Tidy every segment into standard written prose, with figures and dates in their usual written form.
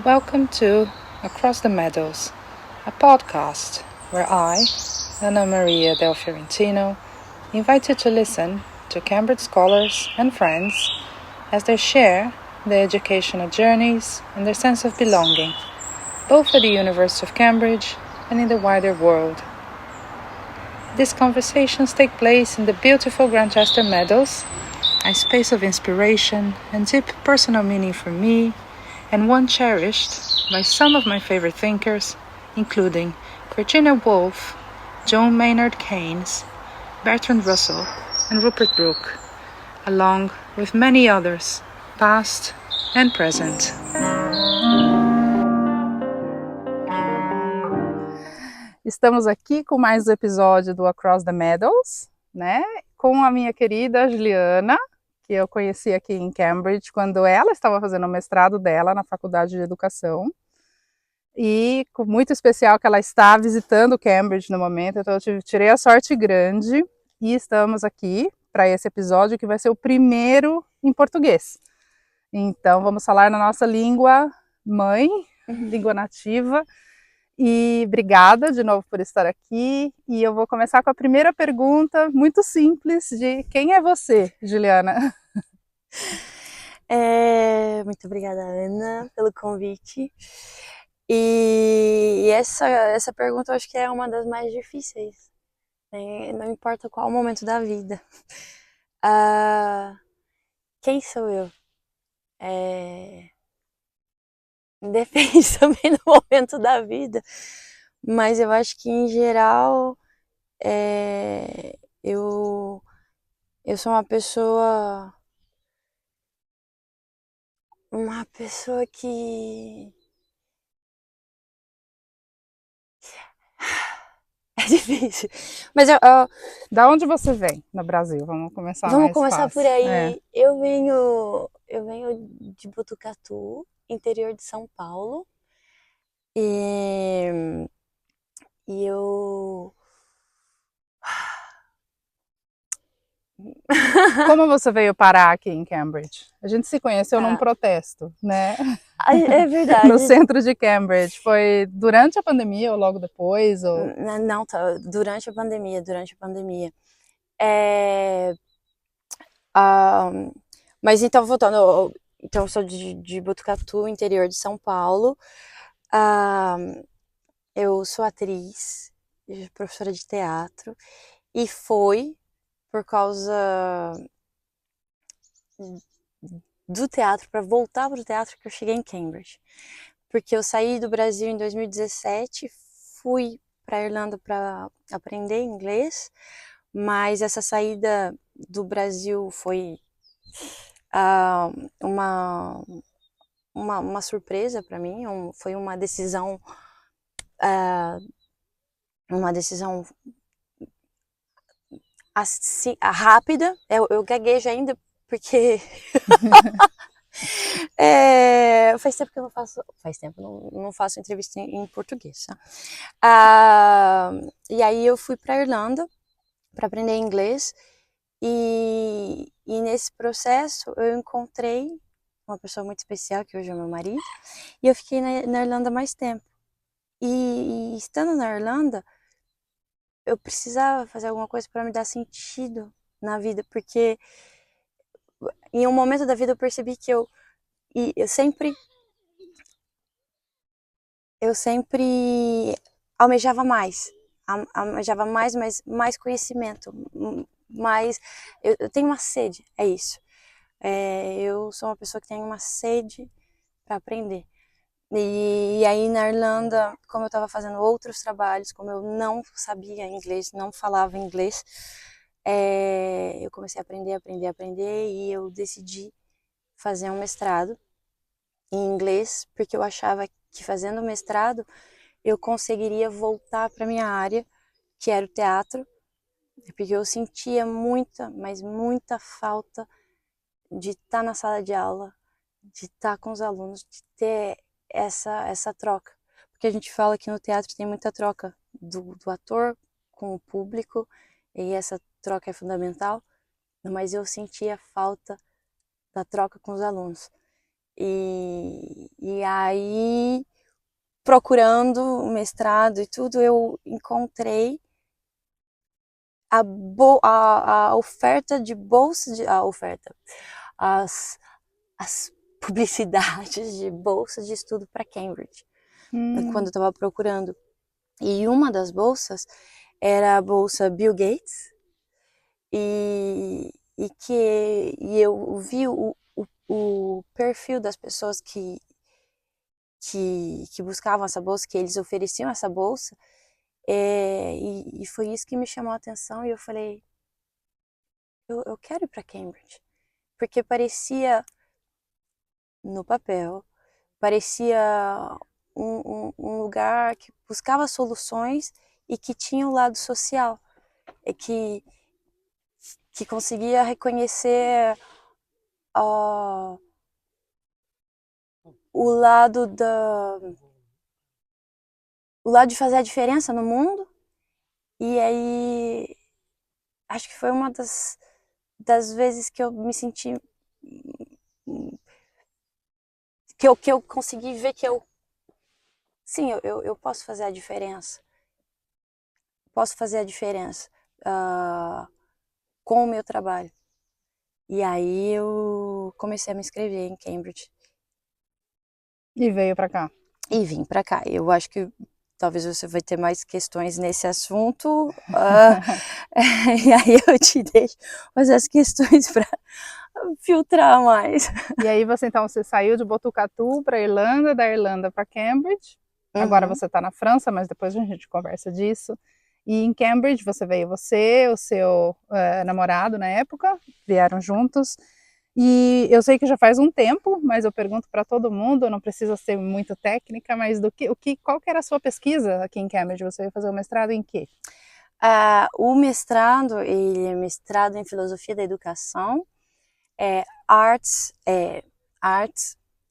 Welcome to Across the Meadows, a podcast where I, Ana Maria Del Fiorentino, invite you to listen to Cambridge scholars and friends as they share their educational journeys and their sense of belonging, both at the University of Cambridge and in the wider world. These conversations take place in the beautiful Grantchester Meadows, a space of inspiration and deep personal meaning for me, and one cherished by some of my favorite thinkers, including Virginia Woolf, John Maynard Keynes, Bertrand Russell, and Rupert Brooke, along with many others, past and present. Estamos aqui com mais um episódio do Across the Meadows, né? Com a minha querida Juliana, que eu conheci aqui em Cambridge quando ela estava fazendo o mestrado dela na Faculdade de Educação. E muito especial que ela está visitando Cambridge no momento, então eu tirei a sorte grande e estamos aqui para esse episódio que vai ser o primeiro em português. Então vamos falar na nossa língua mãe, língua nativa. E obrigada de novo por estar aqui. E eu vou começar com a primeira pergunta, muito simples, de quem é você, Juliana? Muito obrigada, Ana, pelo convite. E essa pergunta eu acho que é uma das mais difíceis, né? Não importa qual momento da vida. Quem sou eu? Depende também do momento da vida, mas eu acho que em geral eu sou uma pessoa que é difícil. Mas Da onde você vem no Brasil? Vamos começar vamos mais começar fácil. por aí. Eu venho de Botucatu, interior de São Paulo. E eu Como você veio parar aqui em Cambridge? A gente se conheceu num Tá. protesto, né? É verdade. No centro de Cambridge. Foi durante a pandemia ou logo depois? Ou... Não, tá. Durante a pandemia. Mas então, voltando. Então, eu sou de Botucatu, interior de São Paulo. Eu sou atriz, professora de teatro. E foi por causa do teatro, para voltar para o teatro, que eu cheguei em Cambridge. Porque eu saí do Brasil em 2017, fui para a Irlanda para aprender inglês, mas essa saída do Brasil foi uma surpresa para mim, foi uma decisão assim, rápida. Eu gaguejo ainda porque faz tempo que eu não faço. Faz tempo, não faço entrevista em português. Tá? E aí eu fui para Irlanda para aprender inglês. E nesse processo eu encontrei uma pessoa muito especial, que hoje é meu marido, e eu fiquei na Irlanda mais tempo. E estando na Irlanda, eu precisava fazer alguma coisa para me dar sentido na vida, porque em um momento da vida eu percebi que eu sempre almejava mais, mas mais conhecimento, mais eu tenho uma sede, é isso. Eu sou uma pessoa que tem uma sede para aprender. E aí na Irlanda, como eu estava fazendo outros trabalhos, como eu não sabia inglês, não falava inglês, eu comecei a aprender e eu decidi fazer um mestrado em inglês, porque eu achava que fazendo o mestrado eu conseguiria voltar para minha área, que era o teatro, porque eu sentia muita, mas muita falta de estar na sala de aula, de estar com os alunos, de ter essa troca. Porque a gente fala que no teatro tem muita troca do ator com o público, e essa troca é fundamental, mas eu sentia falta da troca com os alunos. E aí, procurando o mestrado e tudo, eu encontrei a oferta de bolsa, a oferta, as, as publicidades de bolsa de estudo para Cambridge, quando eu estava procurando. E uma das bolsas era a bolsa Bill Gates, e eu vi o perfil das pessoas que buscavam essa bolsa, que eles ofereciam essa bolsa, e foi isso que me chamou a atenção, e eu falei, eu quero ir para Cambridge, porque parecia, no papel, parecia um lugar que buscava soluções e que tinha o lado social, e que conseguia reconhecer uh, o lado o lado de fazer a diferença no mundo. E aí acho que foi uma das vezes que eu me senti que eu consegui ver que sim, eu posso fazer a diferença, posso fazer a diferença com o meu trabalho. E aí eu comecei a me inscrever em Cambridge. E veio para cá. E vim para cá. Eu acho que talvez você vai ter mais questões nesse assunto. E aí eu te deixo fazer as questões para filtrar mais. E aí você saiu de Botucatu para Irlanda, da Irlanda para Cambridge. Agora Uhum. você está na França, mas depois a gente conversa disso. E em Cambridge veio você, o seu namorado na época, vieram juntos. E eu sei que já faz um tempo, mas eu pergunto para todo mundo, não precisa ser muito técnica, mas qual que era a sua pesquisa aqui em Cambridge? Você ia fazer o mestrado em quê? O mestrado, ele é mestrado em Filosofia da Educação, arts,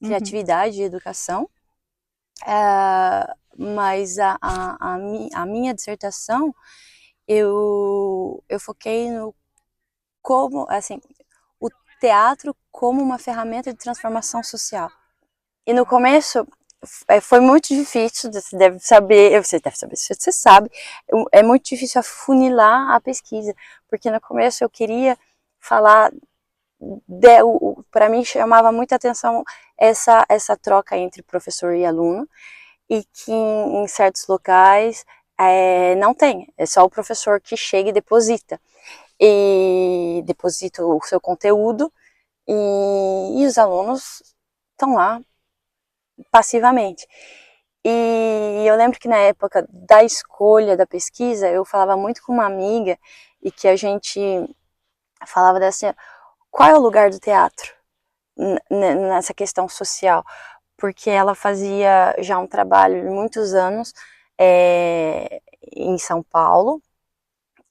criatividade e educação. Mas a minha dissertação, eu foquei no como, assim, o teatro como uma ferramenta de transformação social. E no começo foi muito difícil, você deve saber, você sabe, é muito difícil afunilar a pesquisa, porque no começo eu queria falar, para mim chamava muita atenção essa troca entre professor e aluno, e que em certos locais não tem, é só o professor que chega e deposita o seu conteúdo, e os alunos estão lá passivamente. E eu lembro que na época da escolha da pesquisa, eu falava muito com uma amiga e que a gente falava dessa, qual é o lugar do teatro nessa questão social? Porque ela fazia já um trabalho de muitos anos em São Paulo,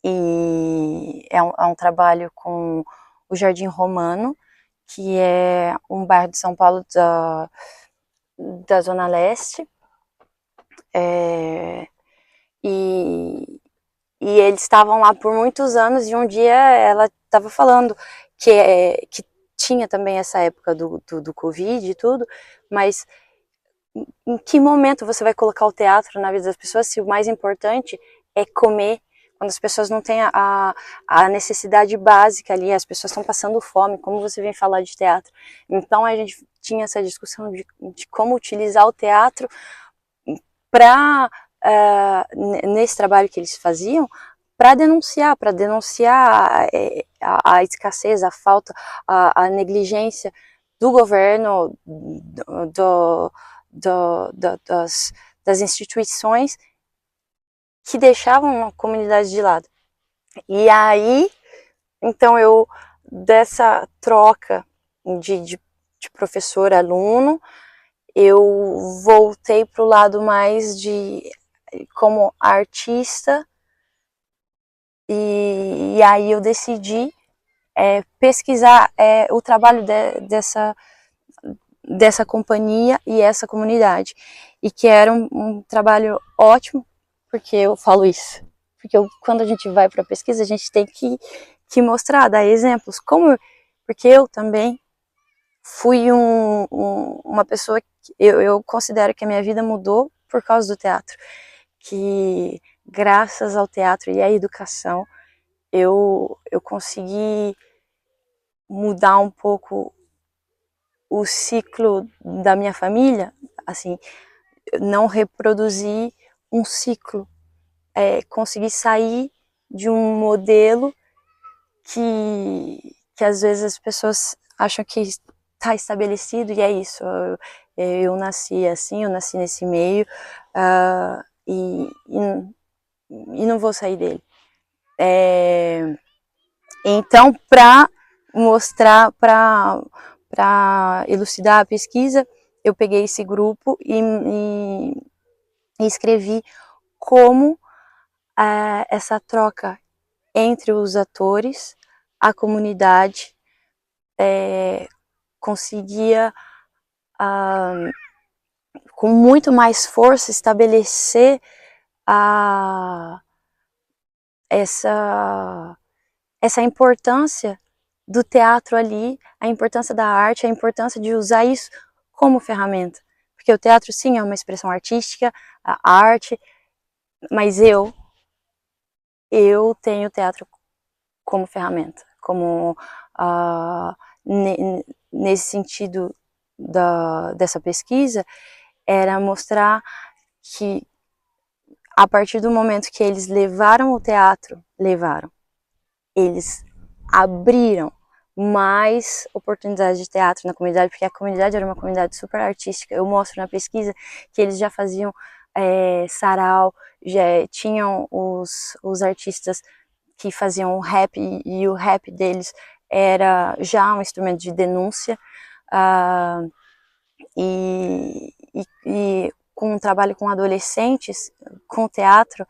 e é um trabalho com o Jardim Romano, que é um bairro de São Paulo da Zona Leste, e, e eles estavam lá por muitos anos, e um dia ela estava falando que tinha também essa época do Covid e tudo, mas em que momento você vai colocar o teatro na vida das pessoas se o mais importante é comer, quando as pessoas não têm a necessidade básica ali, as pessoas estão passando fome, como você vem falar de teatro? Então a gente tinha essa discussão de como utilizar o teatro para nesse trabalho que eles faziam, para denunciar a escassez, a falta, a negligência do governo, das instituições que deixavam a comunidade de lado. E aí, então dessa troca de professor-aluno, eu voltei para o lado mais como artista, e aí eu decidi pesquisar o trabalho dessa companhia e essa comunidade, e que era um trabalho ótimo, porque eu falo isso, porque quando a gente vai para a pesquisa, a gente tem que mostrar, dar exemplos, porque eu também fui uma pessoa que eu considero que a minha vida mudou por causa do teatro, que graças ao teatro e à educação eu consegui mudar um pouco o ciclo da minha família, assim, não reproduzir um ciclo, conseguir sair de um modelo que às vezes as pessoas acham que está estabelecido e é isso. Eu nasci assim, eu nasci nesse meio e não vou sair dele. Então, para mostrar, para elucidar a pesquisa, eu peguei esse grupo e escrevi como essa troca entre os atores, a comunidade, conseguia, com muito mais força, estabelecer essa importância do teatro ali, a importância da arte, a importância de usar isso como ferramenta. Porque o teatro, sim, é uma expressão artística, a arte, mas eu tenho o teatro como ferramenta, como nesse sentido dessa pesquisa, era mostrar que a partir do momento que eles levaram o teatro, eles abriram mais oportunidades de teatro na comunidade, porque a comunidade era uma comunidade super artística. Eu mostro na pesquisa que eles já faziam sarau, já tinham os artistas que faziam rap, e o rap deles era já um instrumento de denúncia, e com um trabalho com adolescentes, com teatro,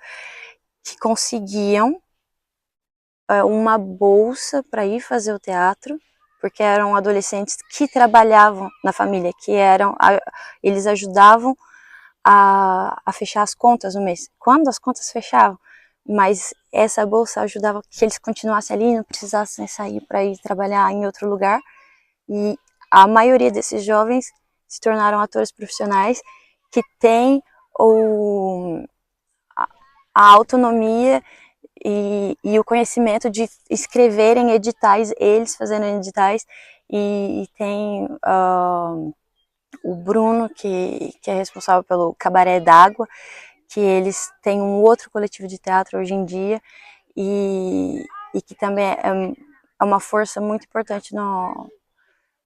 que conseguiam uma bolsa para ir fazer o teatro, porque eram adolescentes que trabalhavam na família, eles ajudavam a fechar as contas no mês. Quando as contas fechavam, mas essa bolsa ajudava que eles continuassem ali e não precisassem sair para ir trabalhar em outro lugar. E a maioria desses jovens se tornaram atores profissionais que têm a autonomia e o conhecimento de escreverem editais, eles fazendo editais, e tem o Bruno, que é responsável pelo Cabaré d'Água, que eles têm um outro coletivo de teatro hoje em dia, e que também é uma força muito importante no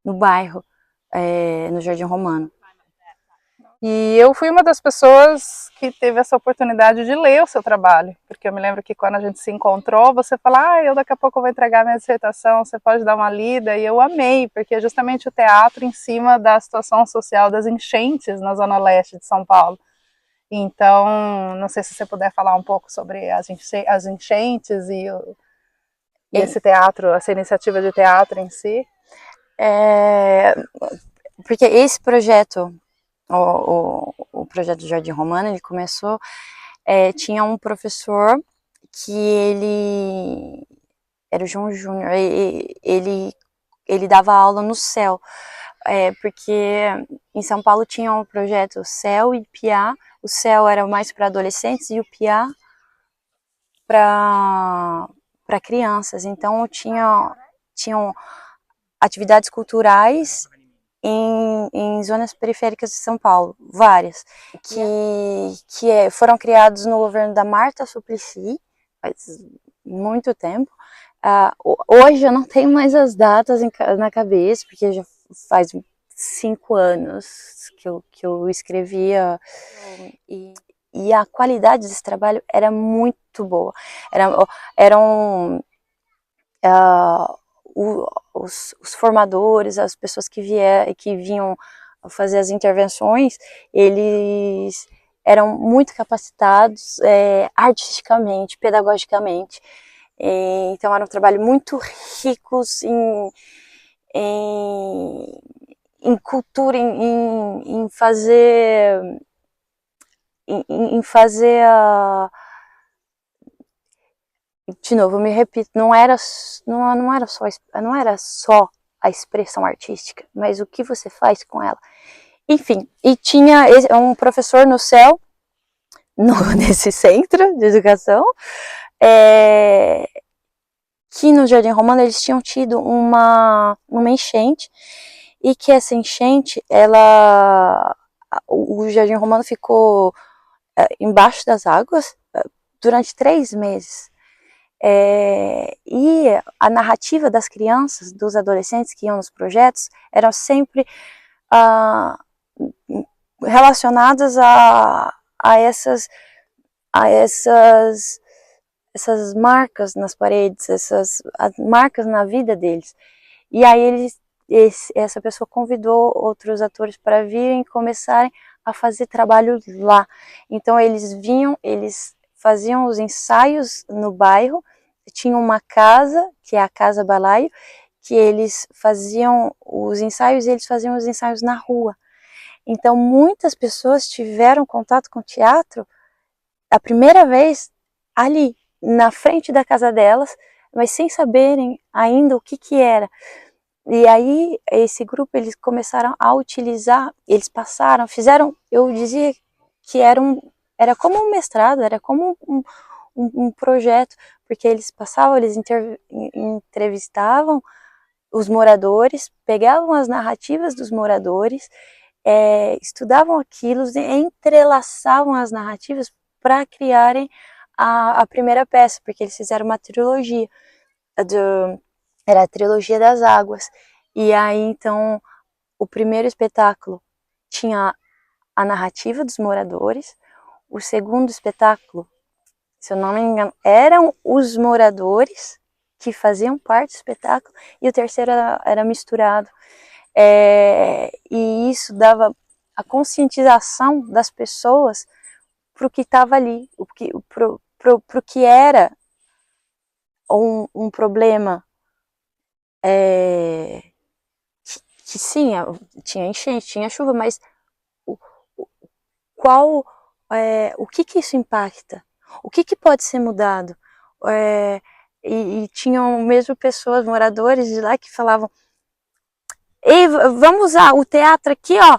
bairro, no Jardim Romano. E eu fui uma das pessoas que teve essa oportunidade de ler o seu trabalho, porque eu me lembro que quando a gente se encontrou, você falou, eu daqui a pouco vou entregar minha dissertação, você pode dar uma lida, e eu amei, porque é justamente o teatro em cima da situação social das enchentes na zona leste de São Paulo. Então, não sei se você puder falar um pouco sobre as enchentes e esse teatro, essa iniciativa de teatro em si. Porque esse projeto, o projeto do Jardim Romano, ele começou, tinha um professor que ele era o João Júnior, ele dava aula no CEL, porque em São Paulo tinha um projeto CEL e PIA. O CEL era mais para adolescentes e o PIA para crianças. Então tinham atividades culturais em zonas periféricas de São Paulo, várias, que foram criados no governo da Marta Suplicy, faz muito tempo. Hoje eu não tenho mais as datas na cabeça, porque já faz 5 anos que eu escrevia, e a qualidade desse trabalho era muito boa. Eram os formadores, as pessoas que vinham fazer as intervenções, eles eram muito capacitados artisticamente, pedagogicamente. Então era um trabalho muito rico em cultura, em fazer de novo, eu me repito, não era só a expressão artística, mas o que você faz com ela. Enfim, e tinha um professor no céu, nesse centro de educação, que no Jardim Romano eles tinham tido uma enchente, e que essa enchente, o Jardim Romano ficou embaixo das águas durante 3 meses. E a narrativa das crianças, dos adolescentes que iam nos projetos, eram sempre relacionadas a essas marcas nas paredes, essas marcas na vida deles. E aí essa pessoa convidou outros atores para virem e começarem a fazer trabalho lá. Então eles vinham, eles faziam os ensaios no bairro, tinha uma casa, que é a Casa Balaio, que eles faziam os ensaios, e eles faziam os ensaios na rua. Então muitas pessoas tiveram contato com o teatro a primeira vez ali, na frente da casa delas, mas sem saberem ainda o que era. E aí, esse grupo, eles começaram a utilizar, eles fizeram, eu dizia que era como um mestrado, era como um projeto, porque eles passavam, eles entrevistavam os moradores, pegavam as narrativas dos moradores, estudavam aquilo, entrelaçavam as narrativas para criarem a primeira peça, porque eles fizeram uma trilogia, era a trilogia das águas. E aí, então, o primeiro espetáculo tinha a narrativa dos moradores, o segundo espetáculo, se eu não me engano, eram os moradores que faziam parte do espetáculo, e o terceiro era misturado. E isso dava a conscientização das pessoas para o que estava ali, para o que era um problema, que sim, tinha enchente, tinha chuva, mas o que isso impacta? O que pode ser mudado? E tinham mesmo pessoas, moradores de lá, que falavam: ei, vamos usar o teatro aqui, ó,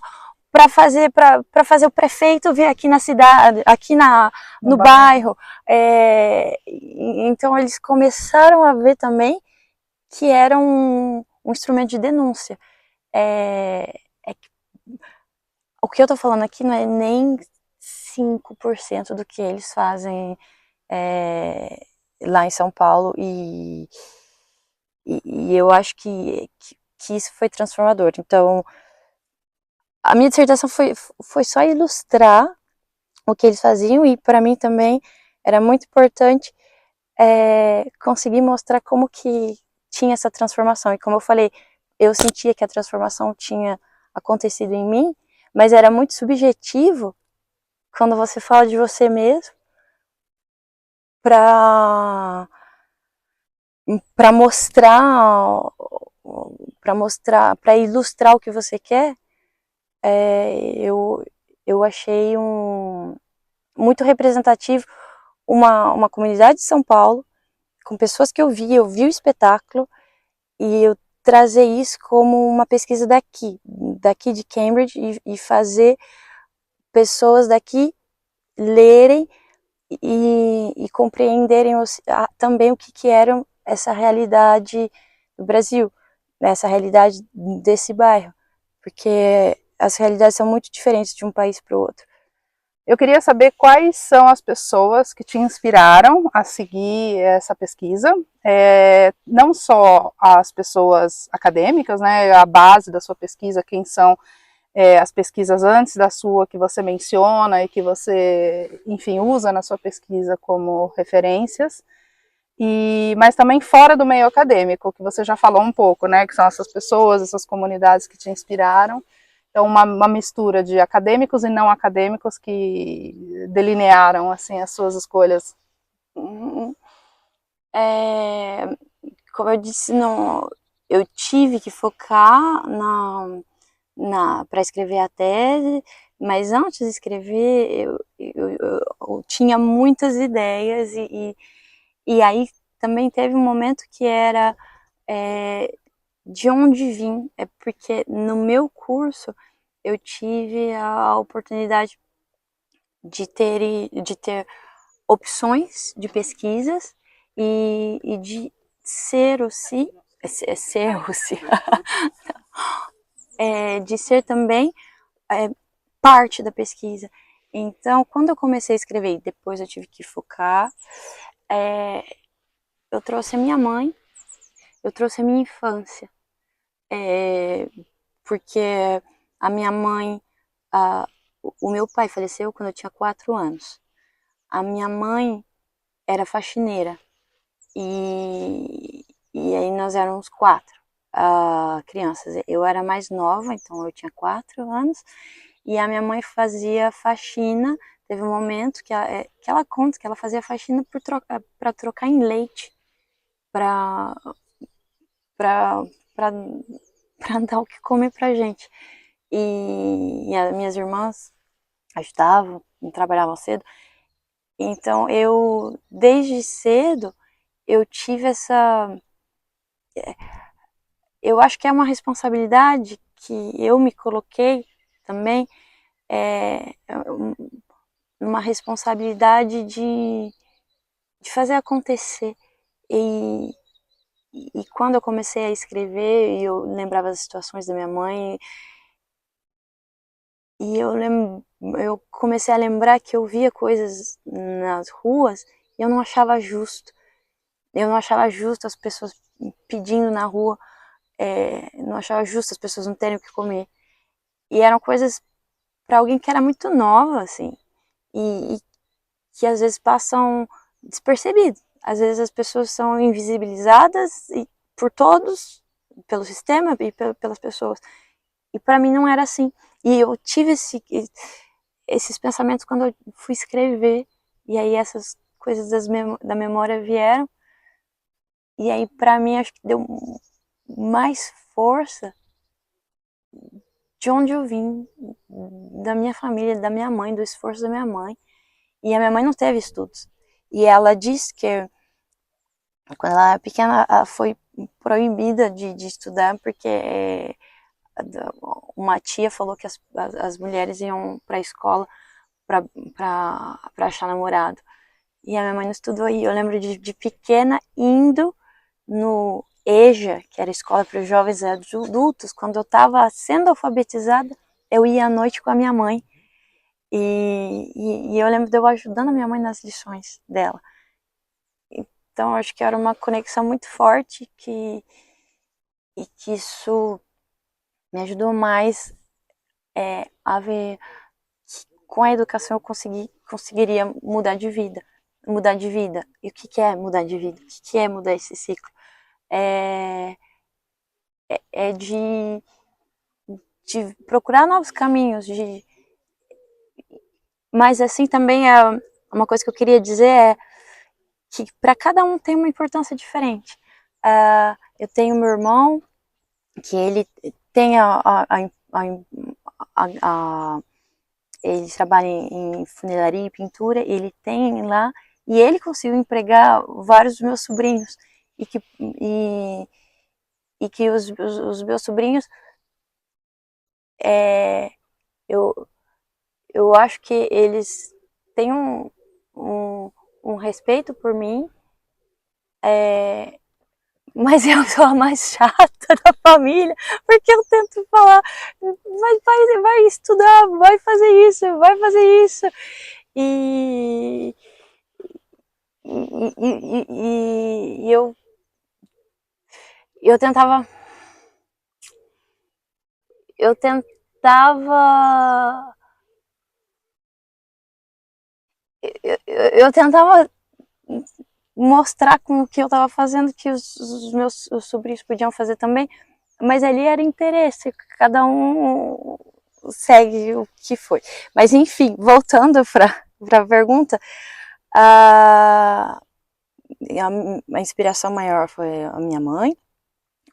para fazer o prefeito vir aqui na cidade, aqui no bairro. Então eles começaram a ver também que era um instrumento de denúncia. O que eu tô falando aqui não é nem 5% do que eles fazem lá em São Paulo, e eu acho que isso foi transformador. Então, a minha dissertação foi só ilustrar o que eles faziam, e para mim também era muito importante conseguir mostrar como que tinha essa transformação. E como eu falei, eu sentia que a transformação tinha acontecido em mim, mas era muito subjetivo quando você fala de você mesmo para mostrar, para ilustrar o que você quer. Eu achei muito representativo uma comunidade de São Paulo, com pessoas que eu vi o espetáculo, e eu trazer isso como uma pesquisa daqui de Cambridge, e fazer pessoas daqui lerem e compreenderem também o que era essa realidade do Brasil, né, essa realidade desse bairro, porque as realidades são muito diferentes de um país para o outro. Eu queria saber quais são as pessoas que te inspiraram a seguir essa pesquisa, não só as pessoas acadêmicas, né, a base da sua pesquisa, quem são as pesquisas antes da sua que você menciona e que você, enfim, usa na sua pesquisa como referências, mas também fora do meio acadêmico, que você já falou um pouco, né, que são essas pessoas, essas comunidades que te inspiraram. Então, uma mistura de acadêmicos e não acadêmicos que delinearam, assim, as suas escolhas. Como eu disse, eu tive que focar para escrever a tese, mas antes de escrever, eu tinha muitas ideias, e aí também teve um momento que era de onde vim, é porque no meu curso eu tive a oportunidade de ter opções de pesquisas e de ser o si, ser o si, de ser também parte da pesquisa. Então, quando eu comecei a escrever e depois eu tive que focar, eu trouxe a minha mãe, eu trouxe a minha infância, porque a minha mãe, o meu pai faleceu quando eu tinha 4 anos. A minha mãe era faxineira e aí nós éramos 4 crianças. Eu era mais nova, então eu tinha 4 anos e a minha mãe fazia faxina. Teve um momento que ela conta que ela fazia faxina para trocar em leite, para dar o que comer pra gente. E as minhas irmãs ajudavam, trabalhavam cedo. Então eu, desde cedo, eu tive essa. Eu acho que é uma responsabilidade que eu me coloquei também, é uma responsabilidade de fazer acontecer. E, e quando eu comecei a escrever, e eu lembrava das situações da minha mãe, e eu comecei a lembrar que eu via coisas nas ruas e eu não achava justo. Eu não achava justo as pessoas pedindo na rua, não achava justo as pessoas não terem o que comer. E eram coisas para alguém que era muito nova, assim, e que às vezes passam despercebido. Às vezes as pessoas são invisibilizadas por todos, pelo sistema e pelas pessoas. E para mim não era assim. E eu tive esses pensamentos quando eu fui escrever. E aí essas coisas da memória vieram. E aí para mim acho que deu mais força de onde eu vim, da minha família, da minha mãe, do esforço da minha mãe. E a minha mãe não teve estudos. E ela diz que quando ela era pequena, ela foi proibida de estudar porque uma tia falou que as mulheres iam para a escola para achar namorado. E a minha mãe não estudou aí. Eu lembro de pequena indo no EJA, que era a Escola para os Jovens Adultos, quando eu estava sendo alfabetizada, eu ia à noite com a minha mãe. E eu lembro de eu ajudando a minha mãe nas lições dela. Então, acho que era uma conexão muito forte e que isso me ajudou mais a ver que com a educação eu conseguiria mudar de vida. Mudar de vida. E o que é mudar de vida? O que é mudar esse ciclo? É, é de procurar novos caminhos. Mas assim também é uma coisa que eu queria dizer é que para cada um tem uma importância diferente. Eu tenho meu irmão, que ele tem ele trabalha em funilaria e pintura, ele tem lá, e ele conseguiu empregar vários dos meus sobrinhos, e que os meus sobrinhos, é, eu, eu acho que eles têm um, um respeito por mim, mas eu sou a mais chata da família, porque eu tento falar, vai estudar, vai fazer isso, vai fazer isso. E, e eu tentava. Eu tentava. Eu tentava mostrar com o que eu estava fazendo que os meus sobrinhos podiam fazer também, mas ali era interesse, cada um segue o que foi. Mas enfim, voltando para a pergunta, a, a inspiração maior foi a minha mãe,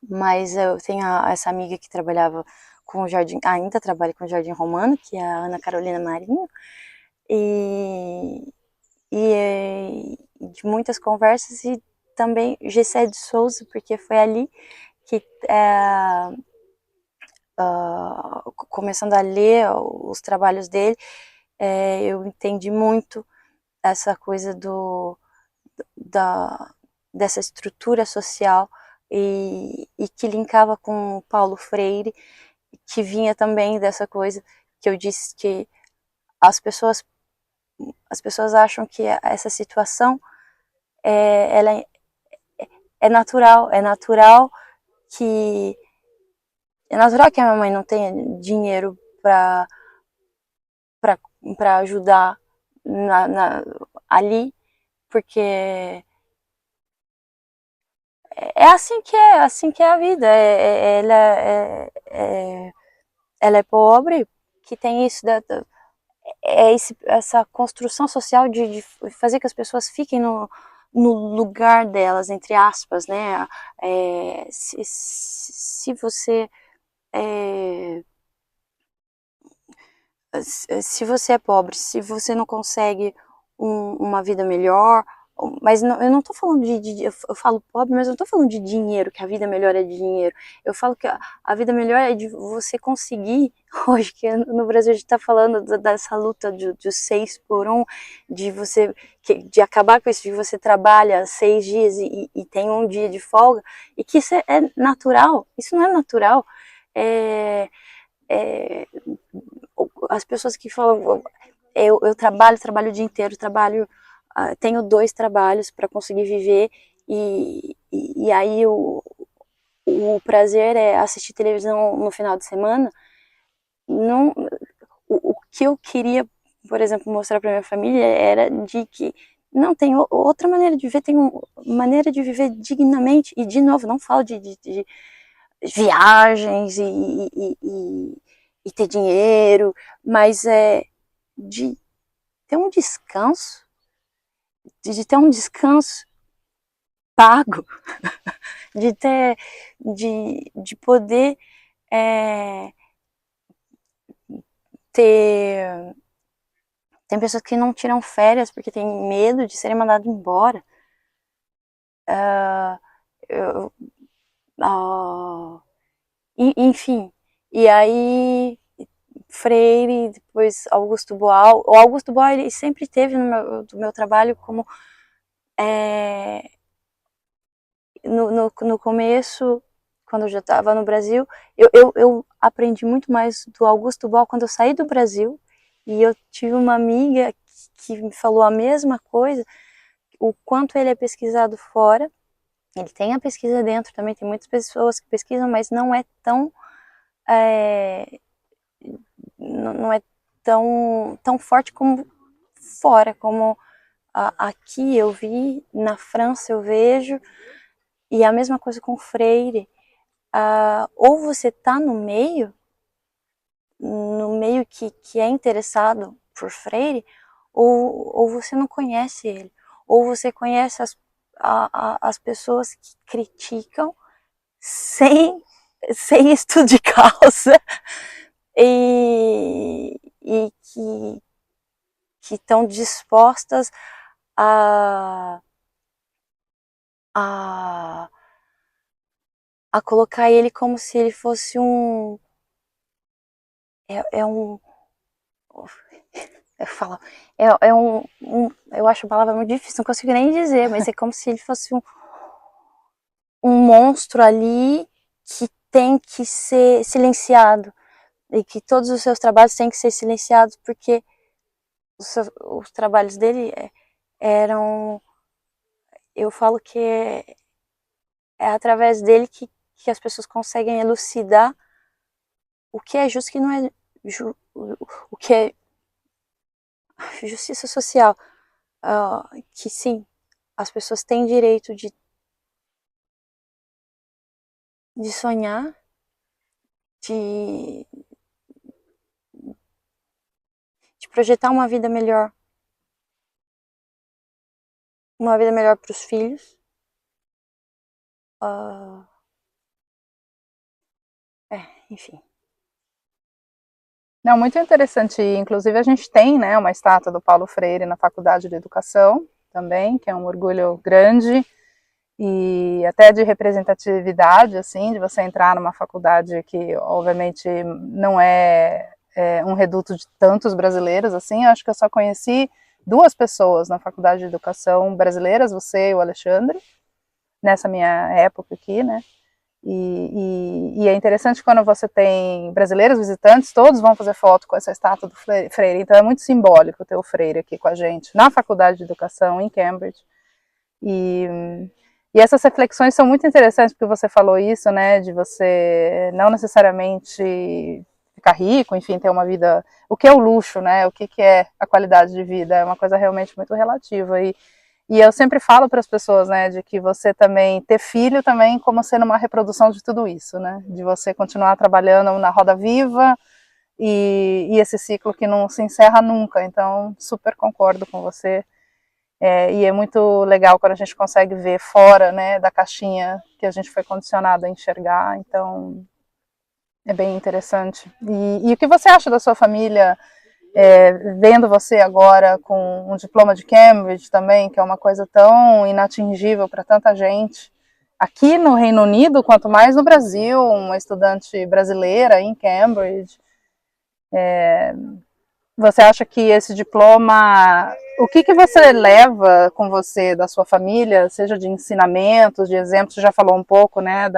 mas eu tenho essa amiga que trabalhava com o Jardim, ainda trabalha com o Jardim Romano, que é a Ana Carolina Marinho, e, e de muitas conversas, e também Gessé de Souza, porque foi ali que começando a ler os trabalhos dele, eu entendi muito essa coisa dessa estrutura social e que linkava com o Paulo Freire, que vinha também dessa coisa que eu disse que as pessoas acham que essa situação ela é natural que a minha mãe não tenha dinheiro para ajudar ali, porque assim que é a vida. Ela é pobre, que tem isso essa construção social de fazer que as pessoas fiquem no lugar delas, entre aspas, né? Se você se você é pobre, se você não consegue uma vida melhor, mas não, eu não estou falando eu falo pobre, mas eu não estou falando de dinheiro, que a vida melhor é de dinheiro. Eu falo que a vida melhor é de você conseguir, hoje que no Brasil a gente está falando dessa luta de 6 por 1, de você, de acabar com isso, de você trabalha 6 dias e tem um dia de folga, e que isso é natural. Isso não é natural. As pessoas que falam, eu trabalho o dia inteiro, tenho 2 trabalhos para conseguir viver, e aí o prazer é assistir televisão no final de semana. Não, o que eu queria, por exemplo, mostrar para minha família era de que não tem outra maneira de viver, tem uma maneira de viver dignamente, e de novo, não falo de viagens e ter dinheiro, mas de ter um descanso, de ter um descanso pago, de poder ter. Tem pessoas que não tiram férias porque têm medo de serem mandadas embora. Enfim, e aí Freire, depois Augusto Boal. O Augusto Boal ele sempre teve do meu trabalho como no começo, quando eu já estava no Brasil, eu aprendi muito mais do Augusto Boal quando eu saí do Brasil, e eu tive uma amiga que me falou a mesma coisa, o quanto ele é pesquisado fora. Ele tem a pesquisa dentro também, tem muitas pessoas que pesquisam, mas não é tão não é tão forte como fora, como aqui eu vi, na França eu vejo, e a mesma coisa com Freire. Ou você está no meio que é interessado por Freire, ou você não conhece ele, ou você conhece as pessoas que criticam sem, sem estudo de causa e que estão dispostas a, a, a colocar ele como se ele fosse um eu falo, eu acho a palavra muito difícil, não consigo nem dizer, mas é como se ele fosse um monstro ali que tem que ser silenciado, e que todos os seus trabalhos têm que ser silenciados porque os trabalhos dele eram, eu falo que é através dele que as pessoas conseguem elucidar o que é justo e o que não é o que é justiça social, que sim, as pessoas têm direito de sonhar, de, de projetar uma vida melhor para os filhos. Enfim. Não, muito interessante. Inclusive, a gente tem, né, uma estátua do Paulo Freire na Faculdade de Educação também, que é um orgulho grande. e até de representatividade, assim, de você entrar numa faculdade que, obviamente, não é, um reduto de tantos brasileiros, assim. Eu acho que eu só conheci 2 pessoas na faculdade de educação brasileiras, você e o Alexandre, nessa minha época aqui, né? E é interessante quando você tem brasileiros visitantes, todos vão fazer foto com essa estátua do Freire, então é muito simbólico ter o Freire aqui com a gente, na faculdade de educação em Cambridge. E, e essas reflexões são muito interessantes, porque você falou isso, né, de você não necessariamente ficar rico, enfim, ter uma vida... O que é o luxo, né, o que é a qualidade de vida, é uma coisa realmente muito relativa. E eu sempre falo para as pessoas, né, de que você também ter filho também como sendo uma reprodução de tudo isso, né, de você continuar trabalhando na roda viva e esse ciclo que não se encerra nunca. Então, super concordo com você. E é muito legal quando a gente consegue ver fora, né, da caixinha que a gente foi condicionado a enxergar. Então, é bem interessante. E o que você acha da sua família? Vendo você agora com um diploma de Cambridge também, que é uma coisa tão inatingível para tanta gente, aqui no Reino Unido, quanto mais no Brasil, uma estudante brasileira em Cambridge, você acha que esse diploma, o que você leva com você da sua família, seja de ensinamentos, de exemplos, você já falou um pouco, né,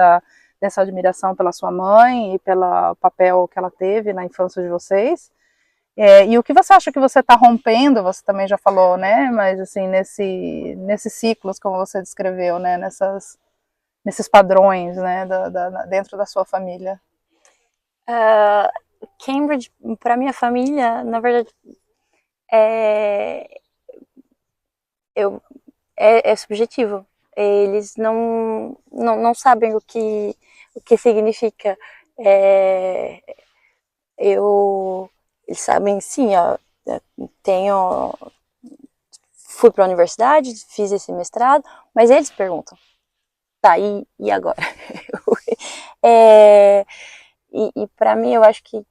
dessa admiração pela sua mãe e pelo papel que ela teve na infância de vocês, e o que você acha que você está rompendo, você também já falou, né, mas assim, nesses ciclos, como você descreveu, né, nesses padrões, né, dentro da sua família? Cambridge, para minha família, na verdade, é, é subjetivo. Eles não sabem o que significa. É, eles sabem, sim, ó, tenho, fui para a universidade, fiz esse mestrado, mas eles perguntam, tá, e agora? E para mim, eu acho que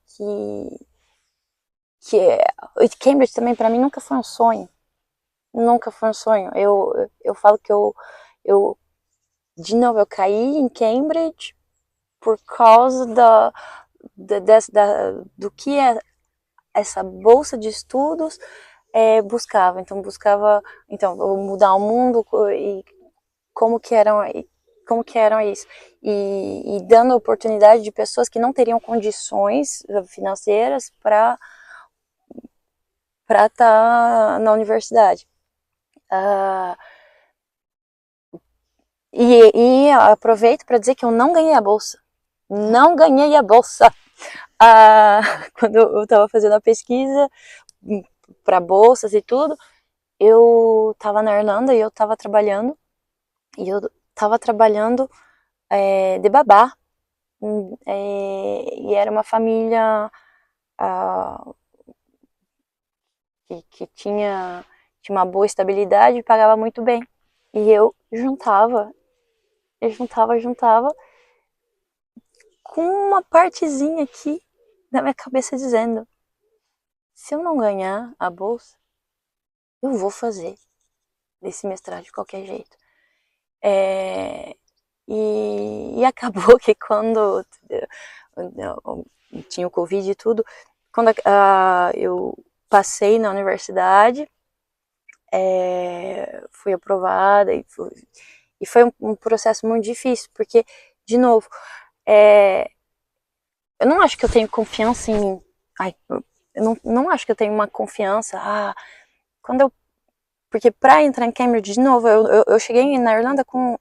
Cambridge também, para mim, nunca foi um sonho. Nunca foi um sonho. Eu falo que de novo, eu caí em Cambridge por causa do que essa bolsa de estudos buscava. Então, buscava mudar o mundo e como que eram isso. E dando oportunidade de pessoas que não teriam condições financeiras para estar na universidade. E aproveito para dizer que eu não ganhei a bolsa. Não ganhei a bolsa. Quando eu estava fazendo a pesquisa para bolsas e tudo, eu estava na Irlanda e eu estava trabalhando. E eu estava trabalhando de babá. E era uma família que tinha uma boa estabilidade e pagava muito bem. E eu juntava, com uma partezinha aqui na minha cabeça dizendo: se eu não ganhar a bolsa, eu vou fazer desse mestrado de qualquer jeito. E acabou que quando tinha o Covid e tudo, quando eu passei na universidade, fui aprovada e foi um processo muito difícil, porque, de novo, eu não acho que eu tenho confiança em mim. Eu não acho que eu tenho uma confiança. Porque para entrar em Cambridge, de novo, eu cheguei na Irlanda com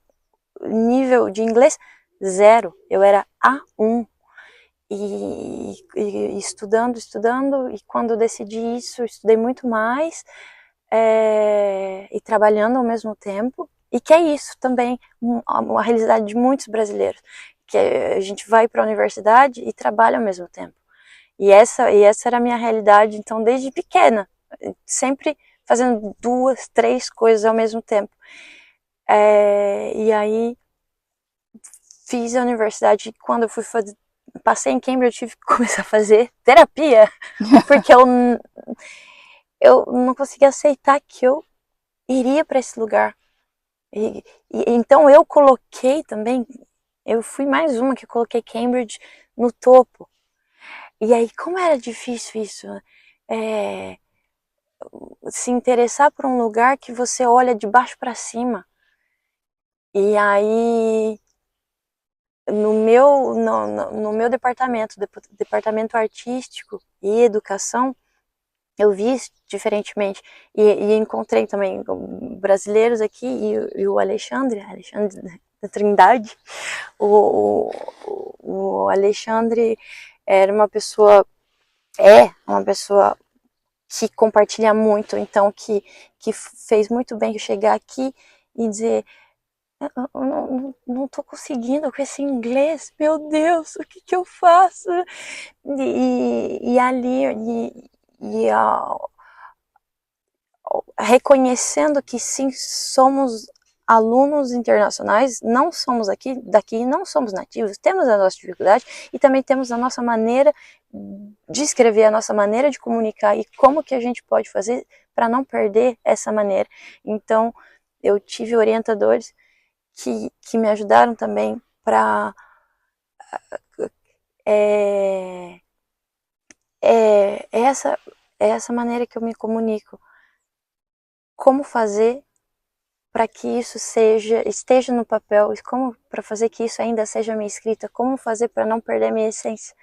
nível de inglês 0. Eu era A1. E estudando, e quando eu decidi isso, eu estudei muito mais, e trabalhando ao mesmo tempo, e que é isso também, uma realidade de muitos brasileiros, que a gente vai para a universidade e trabalha ao mesmo tempo. E essa era a minha realidade, então, desde pequena, sempre fazendo 2, 3 coisas ao mesmo tempo. E aí fiz a universidade, quando eu passei em Cambridge, eu tive que começar a fazer terapia, porque eu não conseguia aceitar que eu iria para esse lugar. Então eu coloquei também, eu fui mais uma que coloquei Cambridge no topo. E aí, como era difícil isso, se interessar por um lugar que você olha de baixo para cima. E aí, no meu departamento artístico e educação, eu vi isso diferentemente. E encontrei também brasileiros aqui e o Alexandre da Trindade. O Alexandre era uma pessoa que compartilha muito, então que fez muito bem chegar aqui e dizer: eu não tô conseguindo com esse inglês, meu Deus, o que eu faço? E ali, reconhecendo que sim, somos alunos internacionais, não somos daqui, não somos nativos, temos a nossa dificuldade e também temos a nossa maneira de escrever, a nossa maneira de comunicar e como que a gente pode fazer para não perder essa maneira. Então, eu tive orientadores que me ajudaram também para essa maneira que eu me comunico. Como fazer para que isso esteja no papel, como para fazer que isso ainda seja minha escrita, como fazer para não perder minha essência.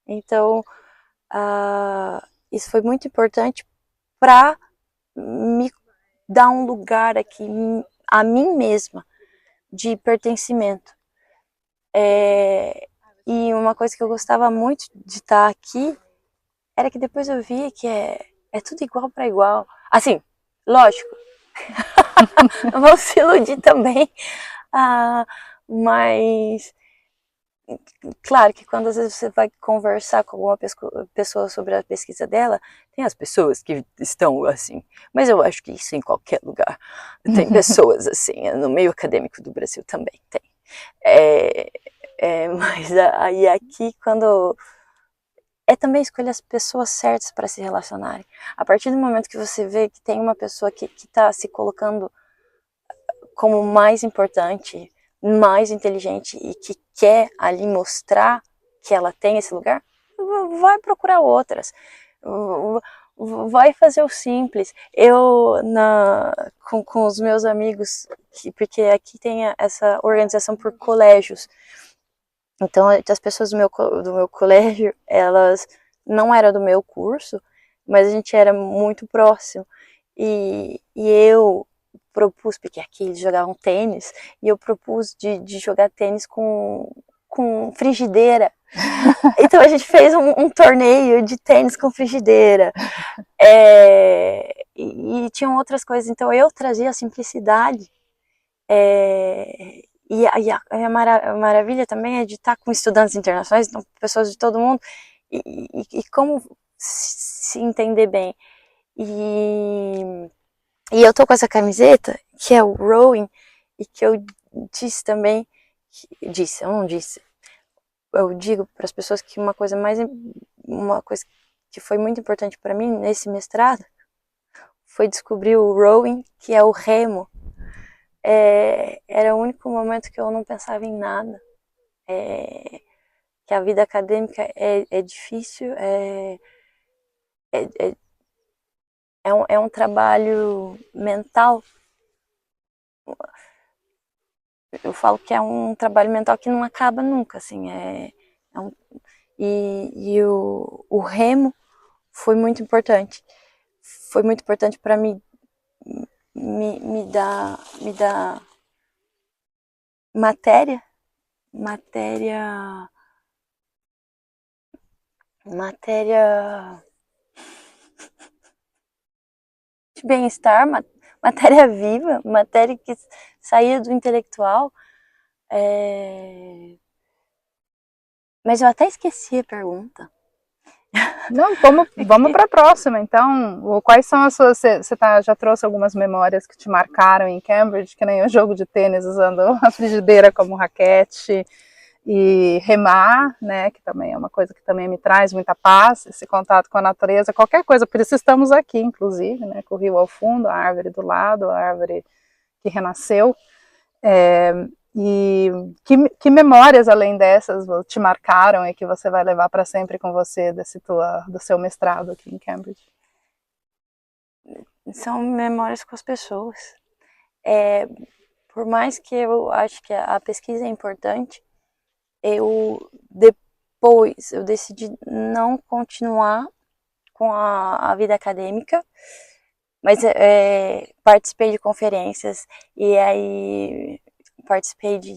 Então, isso foi muito importante para me dar um lugar aqui a mim mesma de pertencimento. E uma coisa que eu gostava muito de estar aqui era que depois eu via que é tudo igual para igual. Assim, lógico, vamos se iludir também, mas claro que quando às vezes você vai conversar com alguma pessoa sobre a pesquisa dela, tem as pessoas que estão assim, mas eu acho que isso em qualquer lugar. Tem pessoas assim, no meio acadêmico do Brasil também tem. Mas aí aqui, quando também escolher as pessoas certas para se relacionarem. A partir do momento que você vê que tem uma pessoa que está se colocando como mais importante, mais inteligente e que quer ali mostrar que ela tem esse lugar, vai procurar outras. Vai fazer o simples. Com os meus amigos, porque aqui tem essa organização por colégios, então as pessoas do meu colégio, elas não eram do meu curso, mas a gente era muito próximo. E eu propus, porque aqui eles jogavam tênis, e eu propus de jogar tênis com frigideira. Então a gente fez um torneio de tênis com frigideira. E tinham outras coisas, então eu trazia a simplicidade. A maravilha também é de estar com estudantes internacionais, então pessoas de todo mundo, e como se entender bem. E eu tô com essa camiseta, que é o Rowing, e que eu disse também, eu não disse, eu digo para as pessoas que uma coisa que foi muito importante para mim nesse mestrado foi descobrir o Rowing, que é o remo. Era o único momento que eu não pensava em nada. Que a vida acadêmica é difícil, é, é um trabalho mental. Eu falo que é um trabalho mental que não acaba nunca, assim, e o remo foi muito importante. Foi muito importante para me dar matéria de bem-estar, matéria viva, matéria que saía do intelectual. Mas eu até esqueci a pergunta. Não, vamos para a próxima. Então, quais são as suas? Você já trouxe algumas memórias que te marcaram em Cambridge, que nem o jogo de tênis usando a frigideira como raquete e remar, né? Que também é uma coisa que também me traz muita paz, esse contato com a natureza, qualquer coisa. Por isso estamos aqui, inclusive, né? Com o rio ao fundo, a árvore do lado, a árvore que renasceu. E que memórias, além dessas, te marcaram e que você vai levar para sempre com você do seu mestrado aqui em Cambridge? São memórias com as pessoas. Por mais que eu acho que a pesquisa é importante, depois eu decidi não continuar com a vida acadêmica, mas participei de conferências e aí participei de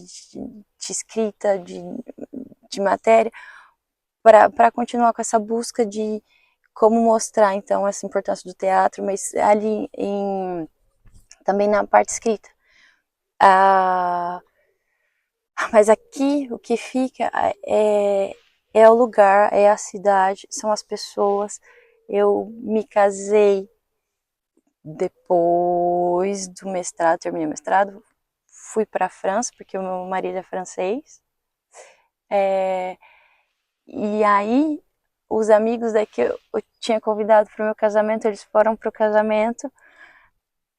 escrita, de matéria, para continuar com essa busca de como mostrar então essa importância do teatro, mas ali também na parte escrita. Mas aqui o que fica é o lugar, é a cidade, são as pessoas. Eu me casei depois do mestrado, terminei o mestrado, fui para a França, porque o meu marido é francês. E aí, os amigos daqui eu tinha convidado para o meu casamento, eles foram para o casamento.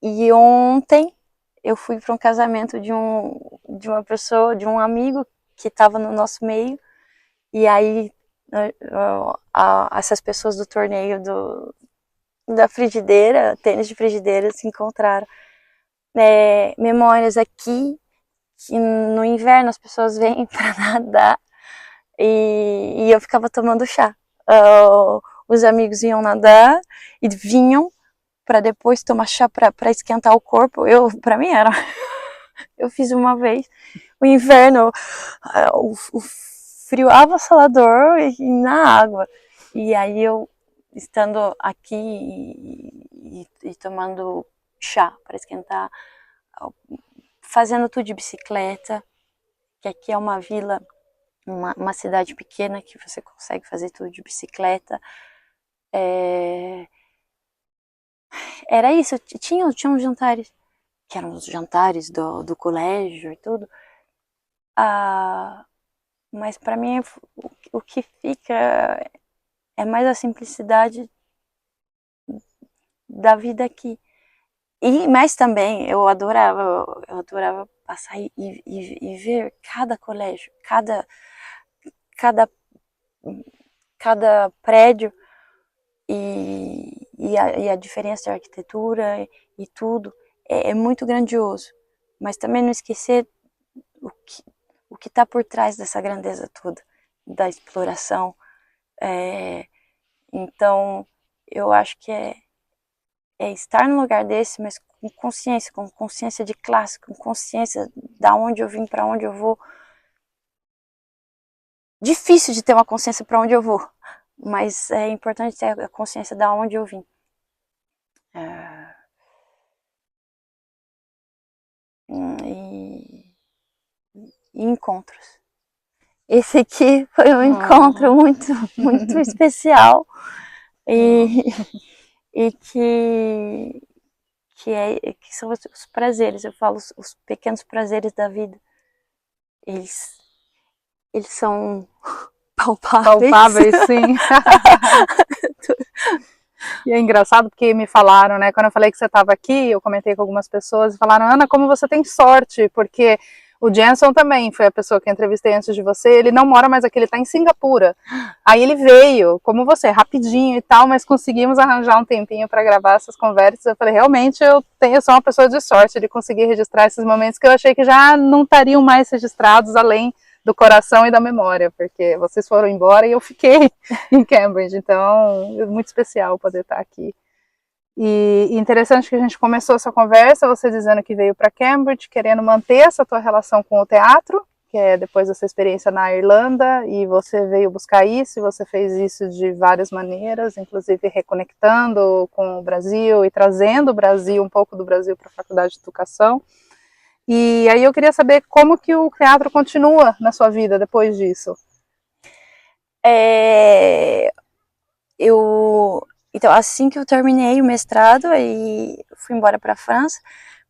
E ontem eu fui para um casamento de uma pessoa, de um amigo que estava no nosso meio. E aí, essas pessoas do torneio da frigideira, tênis de frigideira, se encontraram. Memórias aqui, que no inverno as pessoas vêm para nadar e eu ficava tomando chá. Os amigos iam nadar e vinham para depois tomar chá para esquentar o corpo. Para mim era, eu fiz uma vez. O inverno, o frio avassalador e na água. E aí eu estando aqui e tomando chá para esquentar, fazendo tudo de bicicleta, que aqui é uma vila, uma cidade pequena que você consegue fazer tudo de bicicleta. Era isso, tinha uns jantares, que eram os jantares do colégio e tudo. Mas para mim o que fica é mais a simplicidade da vida aqui. Mas também eu adorava passar e ver cada colégio, cada, cada prédio e a diferença de arquitetura e tudo é muito grandioso. Mas também não esquecer o que está por trás dessa grandeza toda, da exploração. Então, eu acho que é estar num lugar desse, mas com consciência de classe, com consciência da onde eu vim, para onde eu vou. Difícil de ter uma consciência para onde eu vou, mas é importante ter a consciência da onde eu vim. E encontros. Esse aqui foi um encontro muito, muito especial e que são os prazeres, eu falo os pequenos prazeres da vida. Eles são palpáveis. Palpáveis, sim. E é engraçado porque me falaram, né, quando eu falei que você estava aqui, eu comentei com algumas pessoas e falaram, Ana, como você tem sorte, porque o Jenson também foi a pessoa que eu entrevistei antes de você, ele não mora mais aqui, ele está em Singapura. Aí ele veio, como você, rapidinho e tal, mas conseguimos arranjar um tempinho para gravar essas conversas. Eu falei, realmente eu sou uma pessoa de sorte de conseguir registrar esses momentos que eu achei que já não estariam mais registrados além do coração e da memória, porque vocês foram embora e eu fiquei em Cambridge, então é muito especial poder estar aqui. E interessante que a gente começou essa conversa, você dizendo que veio para Cambridge, querendo manter essa tua relação com o teatro, que é depois dessa experiência na Irlanda, e você veio buscar isso, e você fez isso de várias maneiras, inclusive reconectando com o Brasil e trazendo o Brasil, um pouco do Brasil para a Faculdade de Educação. E aí eu queria saber como que o teatro continua na sua vida depois disso. Então, assim que eu terminei o mestrado, aí fui embora para a França,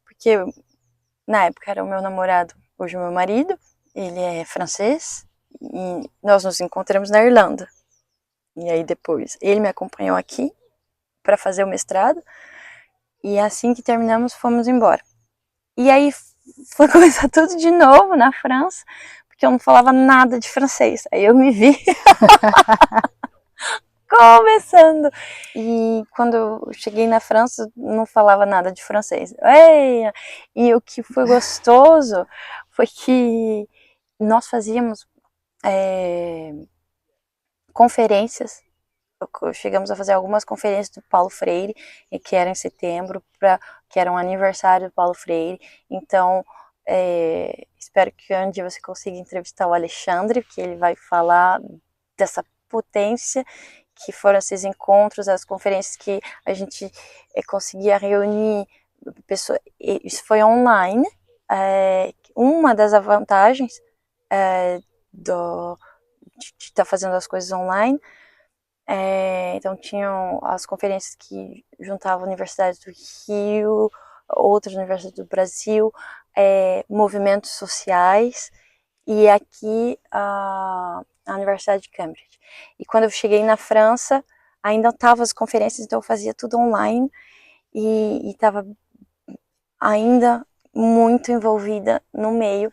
porque na época era o meu namorado, hoje o meu marido, ele é francês, e nós nos encontramos na Irlanda. E aí depois ele me acompanhou aqui para fazer o mestrado, e assim que terminamos fomos embora. E aí foi começar tudo de novo na França, porque eu não falava nada de francês. Aí eu me vi começando. E quando eu cheguei na França, não falava nada de francês. E o que foi gostoso foi que nós fazíamos conferências. Chegamos a fazer algumas conferências do Paulo Freire, que era em setembro, que era um aniversário do Paulo Freire. Então, espero que um dia você consiga entrevistar o Alexandre, que ele vai falar dessa potência que foram esses encontros, as conferências que a gente conseguia reunir pessoas. Isso foi online. Uma das vantagens de estar fazendo as coisas online. Então tinham as conferências que juntavam universidades do Rio, outras universidades do Brasil, movimentos sociais, e aqui a Universidade de Cambridge. E quando eu cheguei na França, ainda estavam as conferências, então eu fazia tudo online e estava ainda muito envolvida no meio.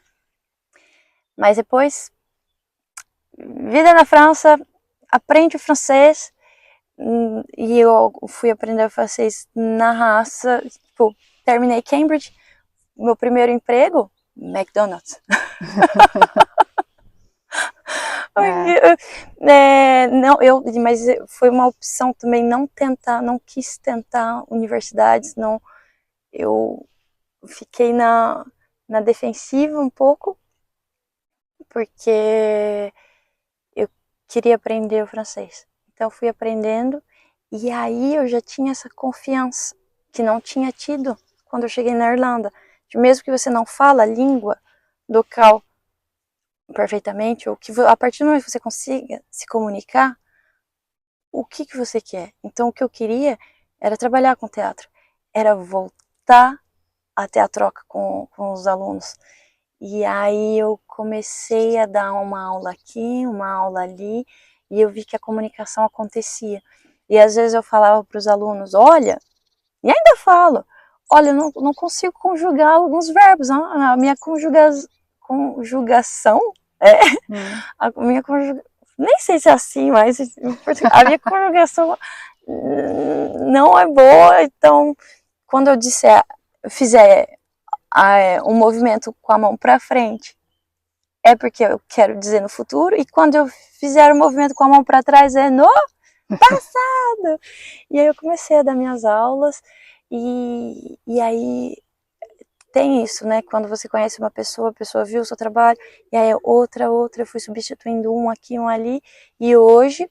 Mas depois, vida na França, aprende o francês, e eu fui aprender francês na raça. Tipo, terminei Cambridge, meu primeiro emprego, McDonald's. Não, mas foi uma opção também não tentar, não quis tentar universidades, não. Eu fiquei na defensiva um pouco, porque eu queria aprender o francês. Então fui aprendendo, e aí eu já tinha essa confiança que não tinha tido quando eu cheguei na Irlanda. Mesmo que você não fala a língua local perfeitamente, ou que a partir do momento que você consiga se comunicar, o que você quer? Então o que eu queria era trabalhar com teatro, era voltar a ter a troca com os alunos. E aí eu comecei a dar uma aula aqui, uma aula ali, e eu vi que a comunicação acontecia. E às vezes eu falava para os alunos, olha, e ainda falo, olha, eu não consigo conjugar alguns verbos, a minha conjugação, a minha nem sei se é assim, mas a minha conjugação não é boa, então quando eu fizer um movimento com a mão para frente, é porque eu quero dizer no futuro, e quando eu fizer o movimento com a mão para trás, é no passado. E aí eu comecei a dar minhas aulas, e aí tem isso, né? Quando você conhece uma pessoa, a pessoa viu o seu trabalho, e aí outra, eu fui substituindo um aqui, um ali, e hoje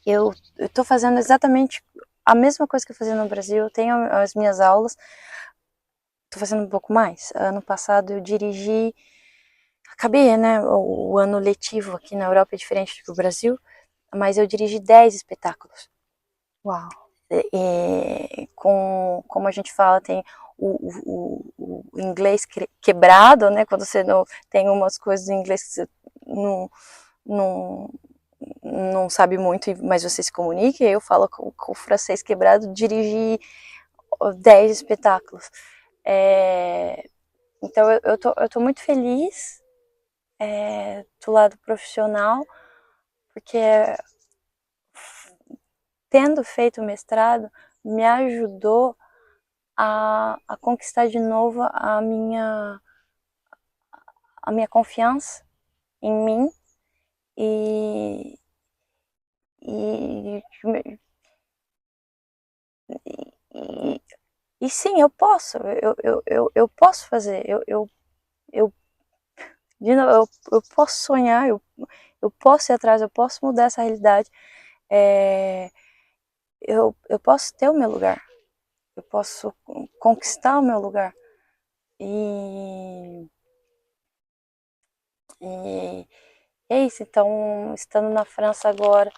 eu tô fazendo exatamente a mesma coisa que eu fazia no Brasil. Eu tenho as minhas aulas, tô fazendo um pouco mais. Ano passado eu dirigi, acabei, né? O ano letivo aqui na Europa é diferente do Brasil, mas eu dirigi 10 espetáculos. Uau! Como a gente fala, tem o inglês quebrado, né? Quando você não tem umas coisas em inglês que você não, não sabe muito, mas você se comunica. E eu falo com o francês quebrado, dirigi 10 espetáculos. Então eu tô muito feliz do lado profissional, porque tendo feito o mestrado me ajudou a conquistar de novo a minha confiança em mim, e, e, e, e sim, eu posso, eu posso fazer, eu, de novo, eu posso sonhar, eu posso ir atrás, eu posso mudar essa realidade, eu posso ter o meu lugar, eu posso conquistar o meu lugar. E é isso. Então, estando na França agora,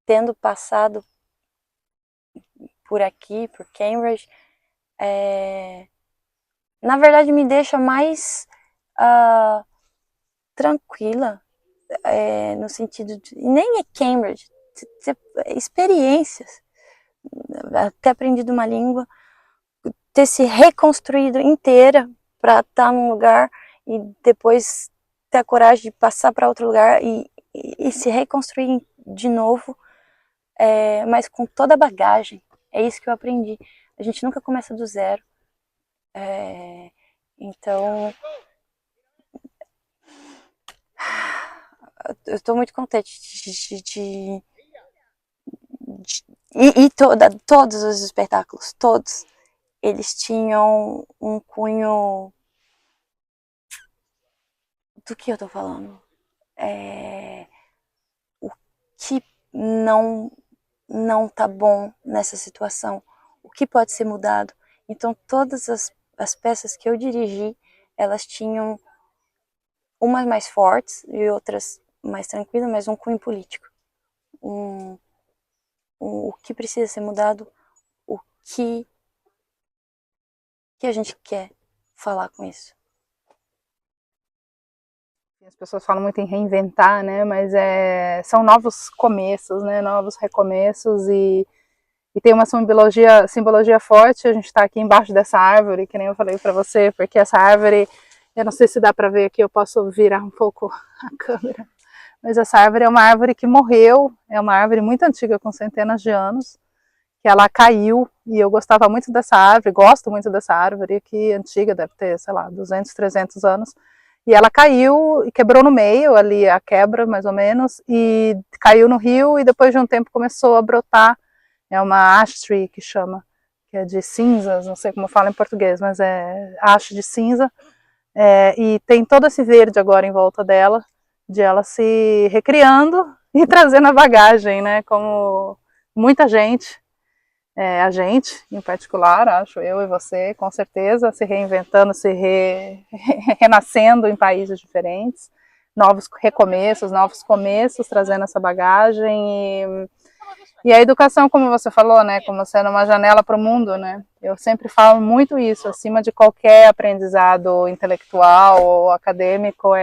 tendo passado por aqui, por Cambridge, na verdade me deixa mais tranquila, no sentido de, nem é Cambridge, experiências, ter aprendido uma língua, ter se reconstruído inteira para estar num lugar e depois ter a coragem de passar para outro lugar e se reconstruir de novo, mas com toda a bagagem. É isso que eu aprendi. A gente nunca começa do zero. Então, eu estou muito contente todos os espetáculos, todos, eles tinham um cunho do que eu tô falando. O que não tá bom nessa situação, o que pode ser mudado. Então todas as peças que eu dirigi, elas tinham umas mais fortes e outras mais tranquilas, mas um cunho político. O que precisa ser mudado, o que a gente quer falar com isso. As pessoas falam muito em reinventar, né? Mas são novos começos, né? Novos recomeços e tem uma simbologia forte. A gente está aqui embaixo dessa árvore, que nem eu falei para você, porque essa árvore, eu não sei se dá para ver aqui, eu posso virar um pouco a câmera, mas essa árvore é uma árvore que morreu, é uma árvore muito antiga, com centenas de anos, que ela caiu, e eu gostava muito dessa árvore, gosto muito dessa árvore, que antiga, deve ter, sei lá, 200, 300 anos, e ela caiu e quebrou no meio, ali a quebra mais ou menos, e caiu no rio, e depois de um tempo começou a brotar. É uma ash tree que chama, que é de cinzas, não sei como fala em português, mas é ash de cinza, e tem todo esse verde agora em volta dela, de ela se recriando e trazendo a bagagem, né, como muita gente, a gente em particular, acho, eu e você, com certeza, se reinventando, renascendo em países diferentes, novos recomeços, novos começos, trazendo essa bagagem e a educação, como você falou, né, como sendo uma janela para o mundo, né, eu sempre falo muito isso, acima de qualquer aprendizado intelectual ou acadêmico,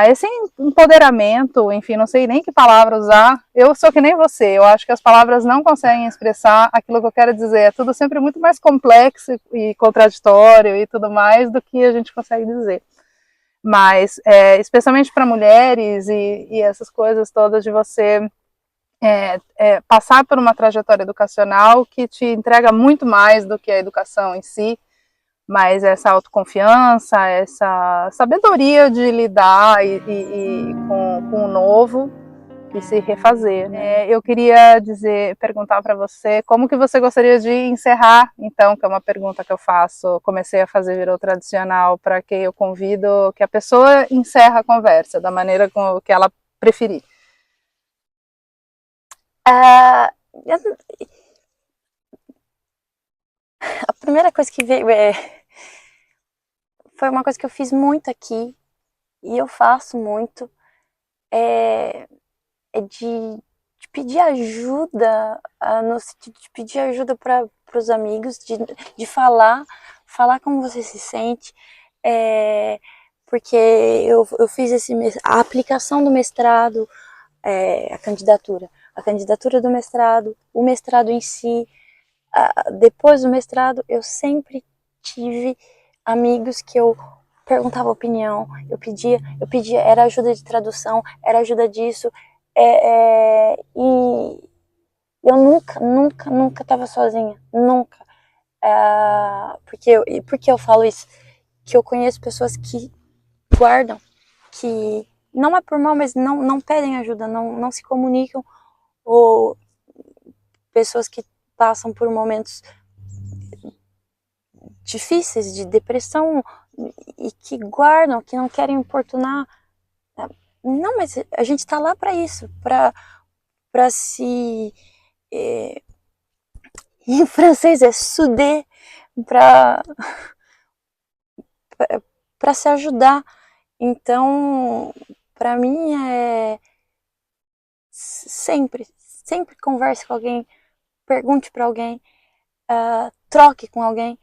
esse empoderamento, enfim, não sei nem que palavra usar, eu sou que nem você, eu acho que as palavras não conseguem expressar aquilo que eu quero dizer, é tudo sempre muito mais complexo e contraditório e tudo mais do que a gente consegue dizer. Mas, especialmente para mulheres e essas coisas todas de você passar por uma trajetória educacional que te entrega muito mais do que a educação em si, mas essa autoconfiança, essa sabedoria de lidar com o novo e se refazer, né? Eu queria perguntar para você como que você gostaria de encerrar, então, que é uma pergunta que eu faço, comecei a fazer, virou tradicional, para que eu convido que a pessoa encerre a conversa da maneira que ela preferir. A primeira coisa que veio foi uma coisa que eu fiz muito aqui e eu faço muito, é de pedir ajuda, no sentido de pedir ajuda para os amigos, de falar como você se sente, porque eu fiz a aplicação do mestrado, a candidatura do mestrado, o mestrado em si. Depois do mestrado, eu sempre tive amigos que eu perguntava opinião, eu pedia, era ajuda de tradução, era ajuda disso, e eu nunca estava sozinha, nunca. Por que eu falo isso? Que eu conheço pessoas que guardam, que não é por mal, mas não pedem ajuda, não se comunicam, ou pessoas que passam por momentos difíceis de depressão e que guardam, que não querem importunar. Não, mas a gente está lá para isso, para se em francês é souder, para se ajudar. Então, para mim sempre converse com alguém, pergunte para alguém, troque com alguém,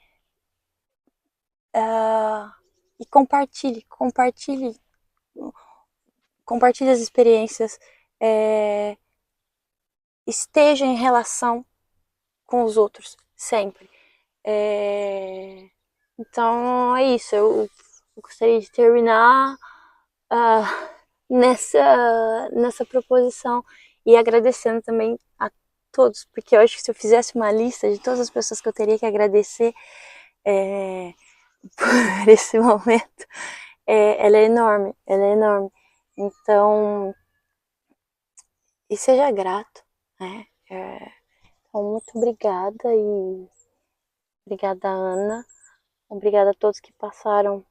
e compartilhe as experiências, esteja em relação com os outros, sempre. Então é isso, eu gostaria de terminar nessa proposição e agradecendo também a todos, porque eu acho que se eu fizesse uma lista de todas as pessoas que eu teria que agradecer por esse momento, ela é enorme, ela é enorme. Então, e seja grato, né? Então, muito obrigada e obrigada, Ana. Obrigada a todos que passaram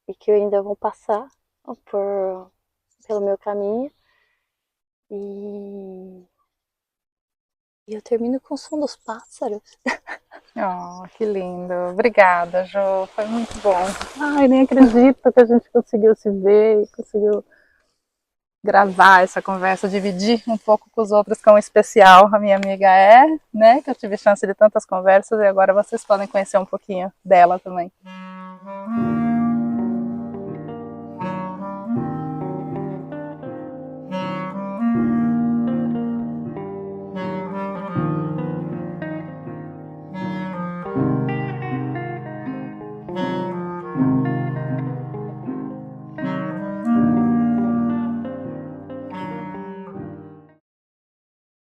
e que ainda vão passar pelo meu caminho. E eu termino com o som dos pássaros. Oh, que lindo. Obrigada, Jo. Foi muito bom. Ai, nem acredito que a gente conseguiu se ver e conseguiu gravar essa conversa, dividir um pouco com os outros quão especial a minha amiga é, né? Que eu tive chance de tantas conversas e agora vocês podem conhecer um pouquinho dela também.